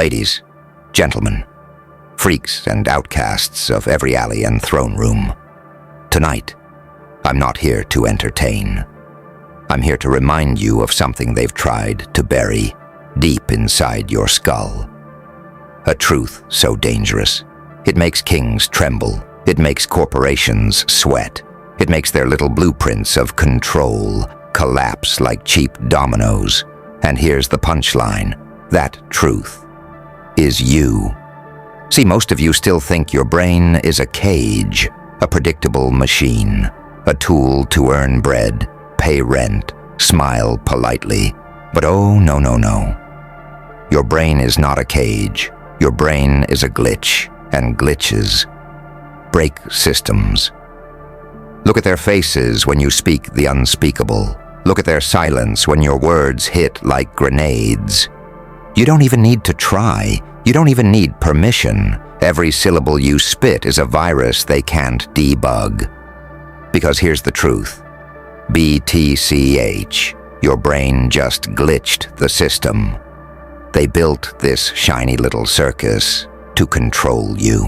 Ladies, gentlemen, freaks and outcasts of every alley and throne room, tonight, I'm not here to entertain. I'm here to remind you of something they've tried to bury deep inside your skull. A truth so dangerous, it makes kings tremble, it makes corporations sweat, it makes their little blueprints of control collapse like cheap dominoes. And here's the punchline: that truth is you. See, most of you still think your brain is a cage, a predictable machine, a tool to earn bread, pay rent, smile politely. But oh, no, no, no. Your brain is not a cage. Your brain is a glitch, and glitches break systems. Look at their faces when you speak the unspeakable. Look at their silence when your words hit like grenades. You don't even need to try. You don't even need permission. Every syllable you spit is a virus they can't debug. Because here's the truth. BTCH. Your brain just glitched the system. They built this shiny little circus to control you.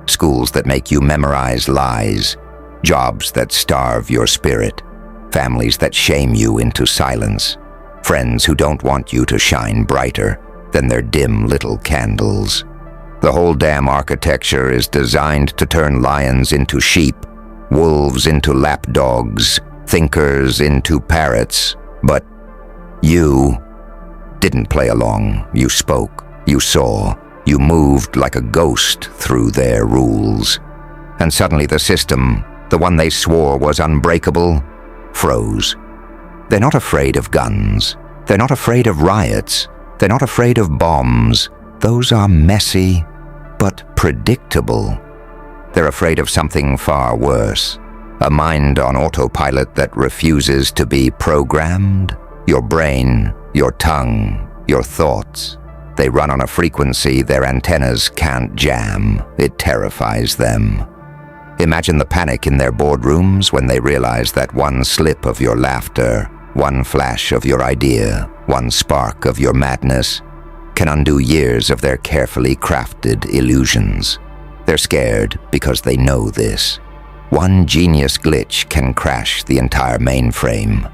Schools that make you memorize lies. Jobs that starve your spirit. Families that shame you into silence. Friends who don't want you to shine brighter than their dim little candles. The whole damn architecture is designed to turn lions into sheep, wolves into lapdogs, thinkers into parrots. But you didn't play along. You spoke, you saw, you moved like a ghost through their rules. And suddenly the system, the one they swore was unbreakable, froze. They're not afraid of guns. They're not afraid of riots. They're not afraid of bombs. Those are messy, but predictable. They're afraid of something far worse. A mind on autopilot that refuses to be programmed. Your brain, your tongue, your thoughts. They run on a frequency their antennas can't jam. It terrifies them. Imagine the panic in their boardrooms when they realize that one slip of your laughter, one flash of your idea, one spark of your madness can undo years of their carefully crafted illusions. They're scared because they know this. One genius glitch can crash the entire mainframe.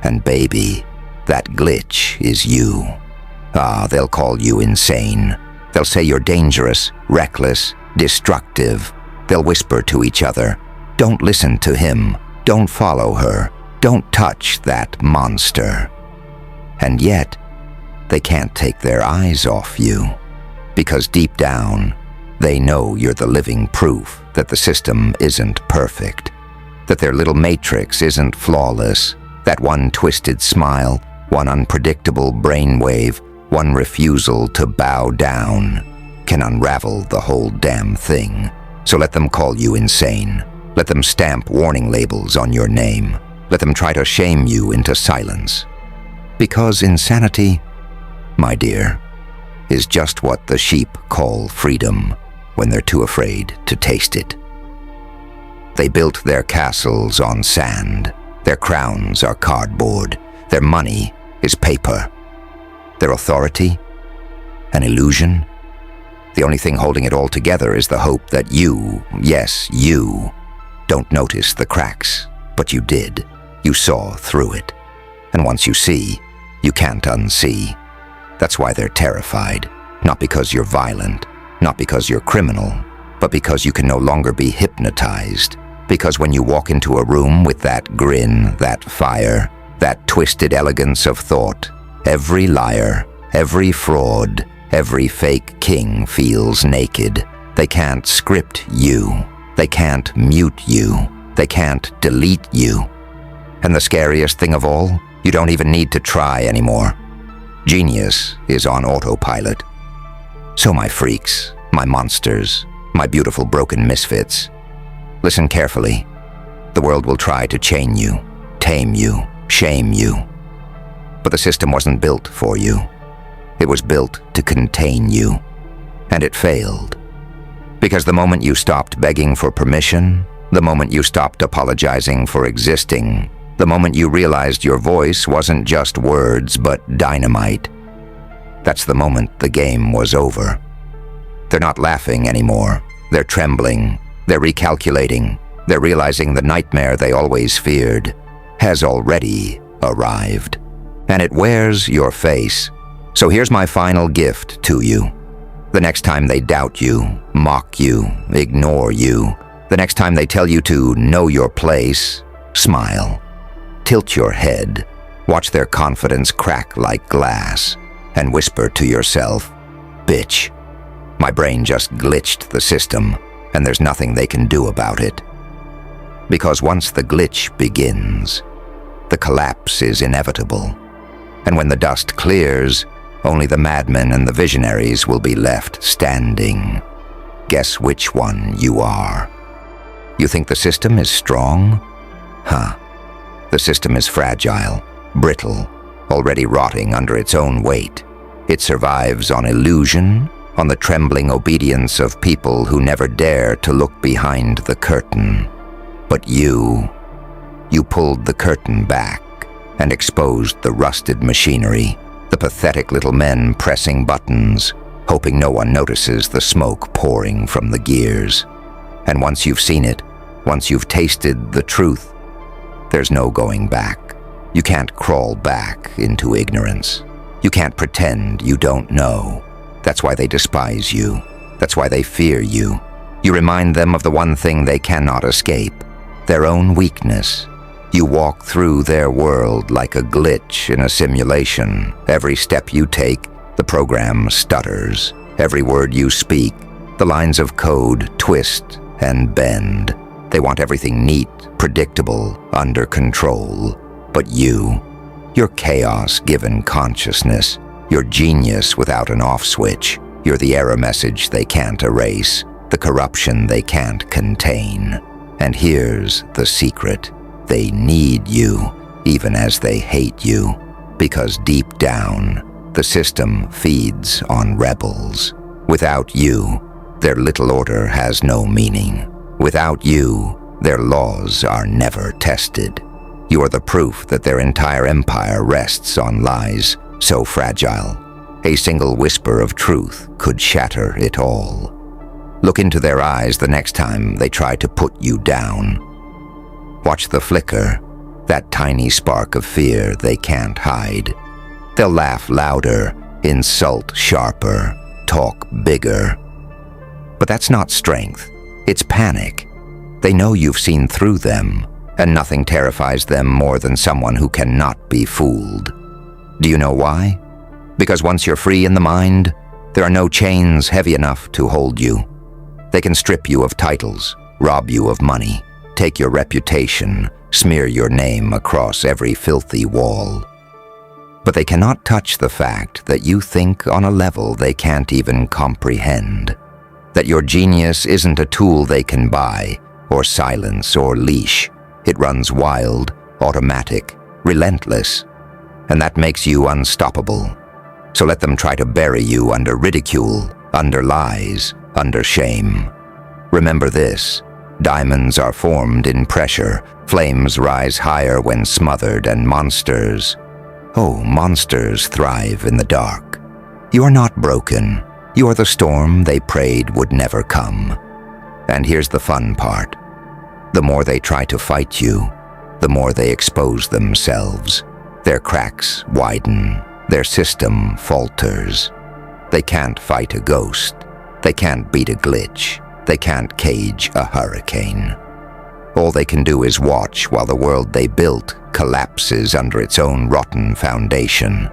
And baby, that glitch is you. Ah, they'll call you insane. They'll say you're dangerous, reckless, destructive. They'll whisper to each other, "Don't listen to him. Don't follow her. Don't touch that monster." And yet, they can't take their eyes off you. Because deep down, they know you're the living proof that the system isn't perfect. That their little matrix isn't flawless. That one twisted smile, one unpredictable brainwave, one refusal to bow down can unravel the whole damn thing. So let them call you insane. Let them stamp warning labels on your name. Let them try to shame you into silence. Because insanity, my dear, is just what the sheep call freedom when they're too afraid to taste it. They built their castles on sand. Their crowns are cardboard. Their money is paper. Their authority, an illusion. The only thing holding it all together is the hope that you, yes, you, don't notice the cracks. But you did. You saw through it. And once you see, you can't unsee. That's why they're terrified. Not because you're violent, not because you're criminal, but because you can no longer be hypnotized. Because when you walk into a room with that grin, that fire, that twisted elegance of thought, every liar, every fraud, every fake king feels naked. They can't script you. They can't mute you. They can't delete you. And the scariest thing of all, you don't even need to try anymore. Genius is on autopilot. So my freaks, my monsters, my beautiful broken misfits, listen carefully. The world will try to chain you, tame you, shame you. But the system wasn't built for you. It was built to contain you. And it failed. Because the moment you stopped begging for permission, the moment you stopped apologizing for existing, the moment you realized your voice wasn't just words but dynamite, that's the moment the game was over. They're not laughing anymore. They're trembling. They're recalculating. They're realizing the nightmare they always feared has already arrived. And it wears your face. So here's my final gift to you. The next time they doubt you, mock you, ignore you, the next time they tell you to know your place, smile. Tilt your head. Watch their confidence crack like glass and whisper to yourself, "Bitch, my brain just glitched the system and there's nothing they can do about it." Because once the glitch begins, the collapse is inevitable. And when the dust clears, only the madmen and the visionaries will be left standing. Guess which one you are. You think the system is strong? Huh. The system is fragile, brittle, already rotting under its own weight. It survives on illusion, on the trembling obedience of people who never dare to look behind the curtain. But you pulled the curtain back and exposed the rusted machinery, the pathetic little men pressing buttons, hoping no one notices the smoke pouring from the gears. And once you've seen it, once you've tasted the truth, there's no going back. You can't crawl back into ignorance. You can't pretend you don't know. That's why they despise you. That's why they fear you. You remind them of the one thing they cannot escape, their own weakness. You walk through their world like a glitch in a simulation. Every step you take, the program stutters. Every word you speak, the lines of code twist and bend. They want everything neat, predictable, under control. But you're chaos-given consciousness. You're genius without an off switch. You're the error message they can't erase, the corruption they can't contain. And here's the secret. They need you, even as they hate you, because deep down, the system feeds on rebels. Without you, their little order has no meaning. Without you, their laws are never tested. You are the proof that their entire empire rests on lies so fragile. A single whisper of truth could shatter it all. Look into their eyes the next time they try to put you down. Watch the flicker, that tiny spark of fear they can't hide. They'll laugh louder, insult sharper, talk bigger. But that's not strength, it's panic. They know you've seen through them, and nothing terrifies them more than someone who cannot be fooled. Do you know why? Because once you're free in the mind, there are no chains heavy enough to hold you. They can strip you of titles, rob you of money, take your reputation, smear your name across every filthy wall. But they cannot touch the fact that you think on a level they can't even comprehend. That your genius isn't a tool they can buy, or silence, or leash. It runs wild, automatic, relentless. And that makes you unstoppable. So let them try to bury you under ridicule, under lies, under shame. Remember this. Diamonds are formed in pressure. Flames rise higher when smothered, and monsters thrive in the dark. You are not broken. You are the storm they prayed would never come. And here's the fun part. The more they try to fight you, the more they expose themselves. Their cracks widen. Their system falters. They can't fight a ghost. They can't beat a glitch. They can't cage a hurricane. All they can do is watch while the world they built collapses under its own rotten foundation.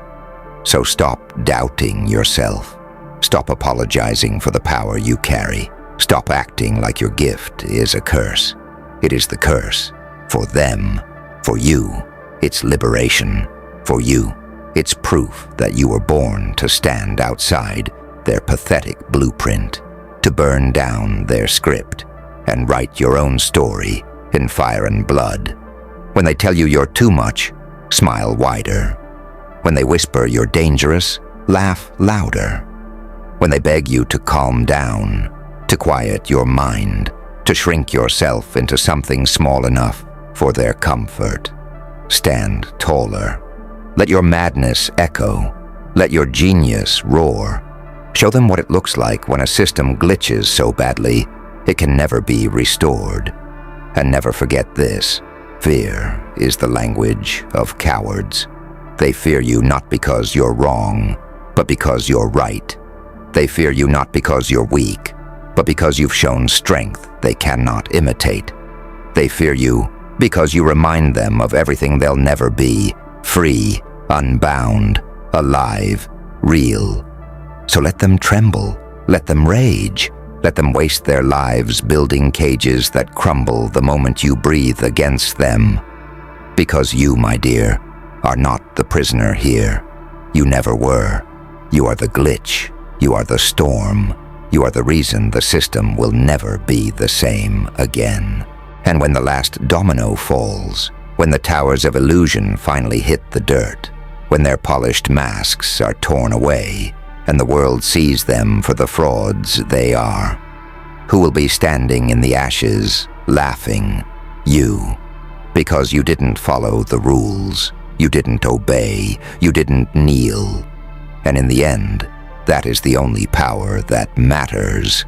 So stop doubting yourself. Stop apologizing for the power you carry. Stop acting like your gift is a curse. It is the curse. For them. For you. It's liberation. For you. It's proof that you were born to stand outside their pathetic blueprint, to burn down their script, and write your own story in fire and blood. When they tell you you're too much, smile wider. When they whisper you're dangerous, laugh louder. When they beg you to calm down, to quiet your mind, to shrink yourself into something small enough for their comfort, stand taller. Let your madness echo. Let your genius roar. Show them what it looks like when a system glitches so badly it can never be restored. And never forget this: fear is the language of cowards. They fear you not because you're wrong, but because you're right. They fear you not because you're weak, but because you've shown strength they cannot imitate. They fear you because you remind them of everything they'll never be: free, unbound, alive, real. So let them tremble, let them rage, let them waste their lives building cages that crumble the moment you breathe against them. Because you, my dear, are not the prisoner here. You never were. You are the glitch. You are the storm. You are the reason the system will never be the same again. And when the last domino falls, when the towers of illusion finally hit the dirt, when their polished masks are torn away, and the world sees them for the frauds they are, who will be standing in the ashes, laughing? You. Because you didn't follow the rules, you didn't obey, you didn't kneel. And in the end, that is the only power that matters.